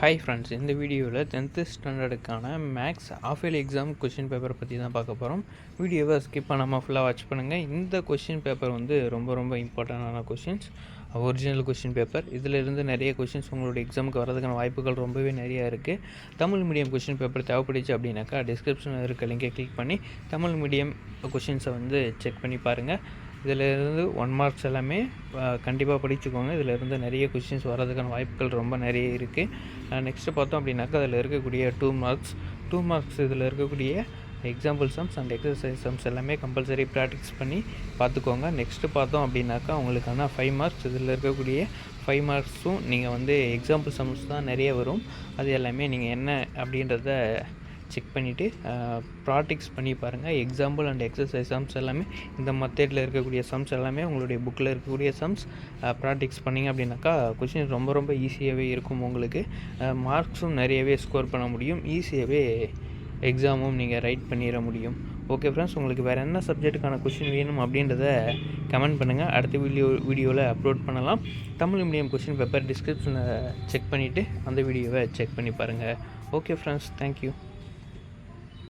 Hi friends, இந்த வீடியோவில் 10th ஸ்டாண்டர்டுக்கான maths half yearly exam question paper பற்றி தான் பார்க்க போகிறோம். வீடியோவை ஸ்கிப் பண்ணாமல் ஃபுல்லாக வாட்ச் பண்ணுங்கள். இந்த கொஷின் பேப்பர் வந்து ரொம்ப இம்பார்ட்டண்டான கொஷின்ஸ், ஒரிஜினல் கொஷின் பேப்பர். இதிலிருந்து நிறைய கொஷின்ஸ் உங்களோட எக்ஸாமுக்கு வரதுக்கான வாய்ப்புகள் ரொம்பவே நிறையா இருக்குது. தமிழ் மீடியம் கொஷின் பேப்பர் தேவைப்படுச்சு அப்படின்னாக்கா டிஸ்கிரிப்ஷனில் இருக்க லிங்கை கிளிக் பண்ணி தமிழ் மீடியம் கொஷின்ஸை வந்து செக் பண்ணி பாருங்கள். இதிலிருந்து 1 மார்க்ஸ் எல்லாமே கண்டிப்பாக படிச்சுக்கோங்க. இதிலிருந்து நிறைய கொஷின்ஸ் வர்றதுக்கான வாய்ப்புகள் ரொம்ப நிறைய இருக்குது. நெக்ஸ்ட்டு பார்த்தோம் அப்படின்னாக்கா அதில் இருக்கக்கூடிய 2 மார்க்ஸ் இதில் இருக்கக்கூடிய example sums and exercise sums எல்லாமே கம்பல்சரி ப்ராக்டிஸ் பண்ணி பார்த்துக்கோங்க. நெக்ஸ்ட்டு பார்த்தோம் அப்படின்னாக்கா உங்களுக்கான 5 மார்க்ஸ் இதில் இருக்கக்கூடிய 5 மார்க்ஸும் நீங்கள் வந்து எக்ஸாம்பிள் சம்ஸ் தான் நிறைய வரும். அது எல்லாமே நீங்கள் என்ன அப்படின்றத செக் பண்ணிவிட்டு ப்ராக்டிஸ் பண்ணி பாருங்கள். எக்ஸாம்பிள் அண்ட் எக்ஸசைஸ் சம்ஸ் எல்லாமே இந்த மெத்தடில் இருக்கக்கூடிய சம்ஸ் எல்லாமே உங்களுடைய புக்கில் இருக்கக்கூடிய சம்ஸ் ப்ராக்டிஸ் பண்ணிங்க அப்படின்னாக்கா கொஷின் ரொம்ப ஈஸியாகவே இருக்கும். உங்களுக்கு மார்க்ஸும் நிறையவே ஸ்கோர் பண்ண முடியும். ஈஸியாகவே எக்ஸாமும் நீங்கள் ரைட் பண்ணிட முடியும். ஓகே ஃப்ரெண்ட்ஸ், உங்களுக்கு வேறு என்ன சப்ஜெக்ட்டுக்கான கொஷின் வேணும் அப்படின்றத கமெண்ட் பண்ணுங்கள். அடுத்த வீடியோவில் அப்லோட் பண்ணலாம். தமிழ் மீடியம் கொஷின் பேப்பர் டிஸ்கிரிப்ஷனில் செக் பண்ணிவிட்டு அந்த வீடியோவை செக் பண்ணி பாருங்கள். Okay friends, thank you.